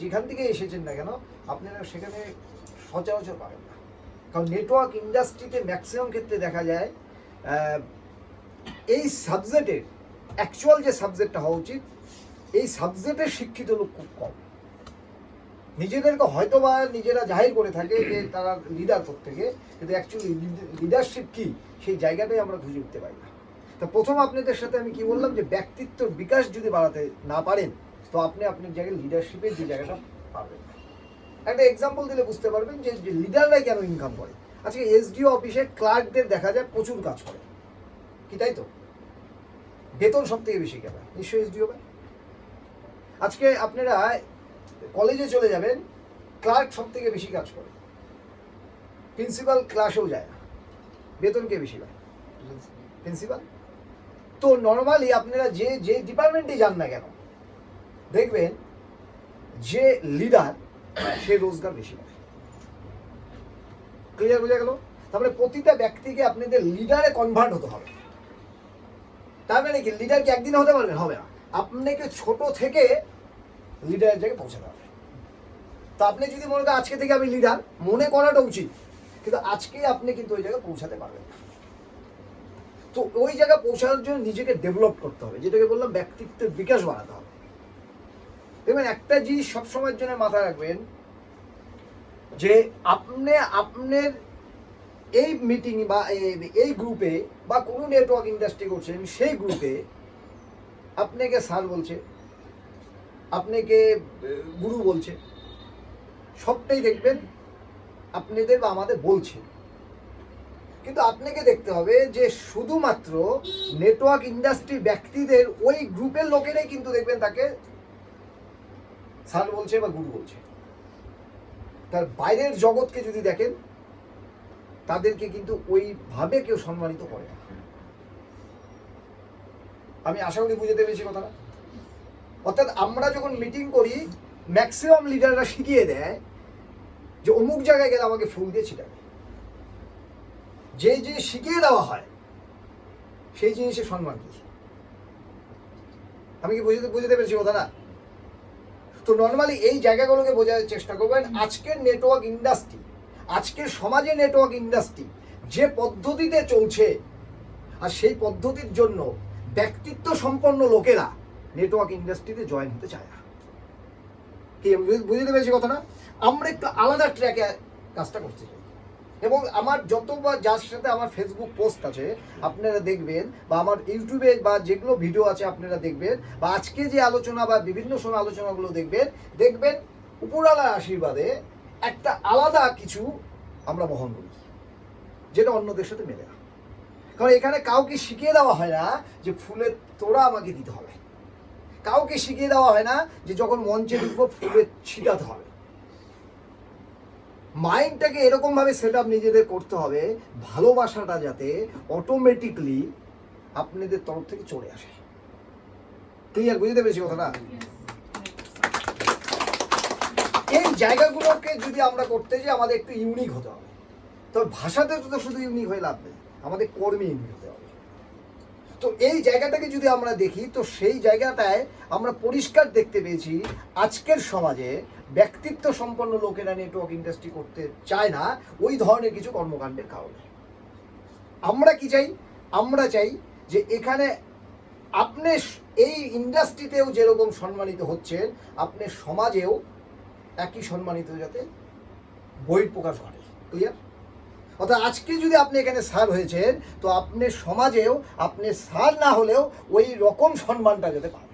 যেখান থেকে এসেছেন না কেন আপনারা সেখানে সচরাচর পাবেন না। কারণ নেটওয়ার্ক ইন্ডাস্ট্রিতে ম্যাক্সিমাম ক্ষেত্রে দেখা যায় এই সাবজেক্টের অ্যাকচুয়াল যে সাবজেক্টটা হওয়া উচিত এই সাবজেক্টের শিক্ষিত লোক খুব কম। নিজেদেরকে হয়তো বা নিজেরা জাহির করে থাকে যে তারা লিডার প্রত্যেকে, কিন্তু অ্যাকচুয়ালি লিডারশিপ কি সেই জায়গাটাই আমরা খুঁজে উঠতে পারি না। তো প্রথম আপনাদের সাথে আমি কি বললাম যে ব্যক্তিত্বর বিকাশ যদি বাড়াতে না পারেন তো আপনি আপনার জায়গায় লিডারশিপের যে জায়গাটা পাবেন না। একটা এক্সাম্পল দিলে বুঝতে পারবেন যে লিডাররাই কেন ইনকাম করে। আজকে এসডিও অফিসে ক্লার্কদের দেখা যায় প্রচুর কাজ করে, কি তাই তো? বেতন সব থেকে বেশি কেন? নিশ্চয়ই এসডিও ভাই। আজকে আপনারা কলেজে চলে যাবেন, ক্লার্ক সব থেকে বেশি কাজ করে, প্রিন্সিপাল ক্লাসেও যায় না, বেতন কে বেশি পায়? প্রিন্সিপাল। তো নর্মালি আপনারা যে যে ডিপার্টমেন্টে যান না কেন দেখবেন যে লিডার সে রোজগার বেশি পায়। ক্লিয়ার বোঝা গেল? তারপরে প্রতিটা ব্যক্তিকে আপনাদের লিডারে কনভার্ট হতে হবে। তার মানে কি লিডার কি একদিন হতে পারবেন? হবে না। আপনাকে ছোট থেকে লিডারের জায়গায় পৌঁছাতে হবে। তো আপনি যদি মনে করেন আজকে থেকে আমি লিডার, মনে করাটা উচিত, কিন্তু আজকে আপনি কিন্তু ওই জায়গায় পৌঁছাতে পারবেন না। তো ওই জায়গায় পৌঁছানোর জন্য নিজেকে ডেভেলপ করতে হবে, যেটাকে বললাম ব্যক্তিত্বের বিকাশ বাড়াতে হবে। দেখবেন একটা জিনিস সবসময়ের জন্য মাথায় রাখবেন যে আপনি আপনার এই মিটিং বা এই গ্রুপে বা কোনো নেটওয়ার্ক ইন্ডাস্ট্রি করছেন সেই গ্রুপে আপনাকে স্যার বলছে, আপনাকে গুরু বলছে, সবটাই দেখবেন আপনাদের বা আমাদের বলছে। কিন্তু আপনাকে দেখতে হবে যে শুধুমাত্র নেটওয়ার্ক ইন্ডাস্ট্রি ব্যক্তিদের ওই গ্রুপের লোকেরাই কিন্তু দেখবেন তাকে স্যার বলছে বা গুরু বলছে। তার বাইরের জগৎকে যদি দেখেন তাদেরকে কিন্তু ওইভাবে কেউ সম্মানিত করে না। আমি আশা করি বুঝতে পেরেছি কথাটা। অর্থাৎ আমরা যখন মিটিং করি ম্যাক্সিমাম লিডাররা শিখিয়ে দেয় যে অমুক জায়গায় গেলে আমাকে ফুল দিয়ে ছিটাবে। যে যে শিখিয়ে দেওয়া হয় সেই জিনিসের সম্মান কি? আমি কি বুঝতে পেরেছি কথাটা? তো নর্মালি এই জায়গাগুলোকে বোঝার চেষ্টা করবেন। আজকের নেটওয়ার্ক ইন্ডাস্ট্রি, আজকের সমাজে নেটওয়ার্ক ইন্ডাস্ট্রি যে পদ্ধতিতে চলছে, আর সেই পদ্ধতির জন্য ব্যক্তিত্ব সম্পন্ন লোকেরা নেটওয়ার্ক ইন্ডাস্ট্রিতে জয়েন হতে চায় না। কি বুঝতে পেরেছি কথাটা? আমরা একটু আলাদা ট্র্যাকে কাজটা করতে চাই। এবং আমার যতবার যার সাথে আমার ফেসবুক পোস্ট আছে আপনারা দেখবেন, বা আমার ইউটিউবে বা যেগুলো ভিডিও আছে আপনারা দেখবেন, বা আজকে যে আলোচনা বা বিভিন্ন সময় আলোচনাগুলো দেখবেন উপরওয়ালার আশীর্বাদে একটা আলাদা কিছু আমরা বহন করি, যেটা অন্যদের সাথে মেলে না। কারণ এখানে কাউকে শিখিয়ে দেওয়া হয় না যে ফুলের তোড়া আমাকে দিতে হবে, কাউকে শিখিয়ে দেওয়া হয় না যে যখন মঞ্চে ঢুকবো ফুলের ছিটাতে হবে। মাইন্ডটাকে এরকম ভাবে সেট আপ নিজেদের করতে হবে, ভালোবাসাটা যাতে অটোমেটিকলি আপনাদের তরফ থেকে চলে আসে। ক্লিয়ার বুঝতে পেরেছি কথাটা? এই জায়গাগুলোকে যদি আমরা করতে যাই আমাদের একটু ইউনিক হতে হবে। তবে ভাষাতে তো শুধু ইউনিক হয়ে লাভ নেই, আমাদের কর্মে ইউনিক হতে হবে। তো এই জায়গাটাকে যদি আমরা দেখি তো সেই জায়গাটায় আমরা পরিষ্কার দেখতে পেয়েছি আজকের সমাজে ব্যক্তিত্ব সম্পন্ন লোকেরা নেটওয়ার্ক ইন্ডাস্ট্রি করতে চায় না ওই ধরনের কিছু কর্মকাণ্ডের কারণে। আমরা কি চাই? আমরা চাই যে এখানে আপনি এই ইন্ডাস্ট্রিতেও যেরকম সম্মানিত হচ্ছেন আপনি সমাজেও একই সম্মানিত যাতে বহিঃপ্রকাশ ঘটে। ক্লিয়ার? অর্থাৎ আজকে যদি আপনি এখানে স্যার হয়েছেন তো আপনি সমাজেও আপনি স্যার না হলেও ওই রকম সম্মানটা যাতে পান।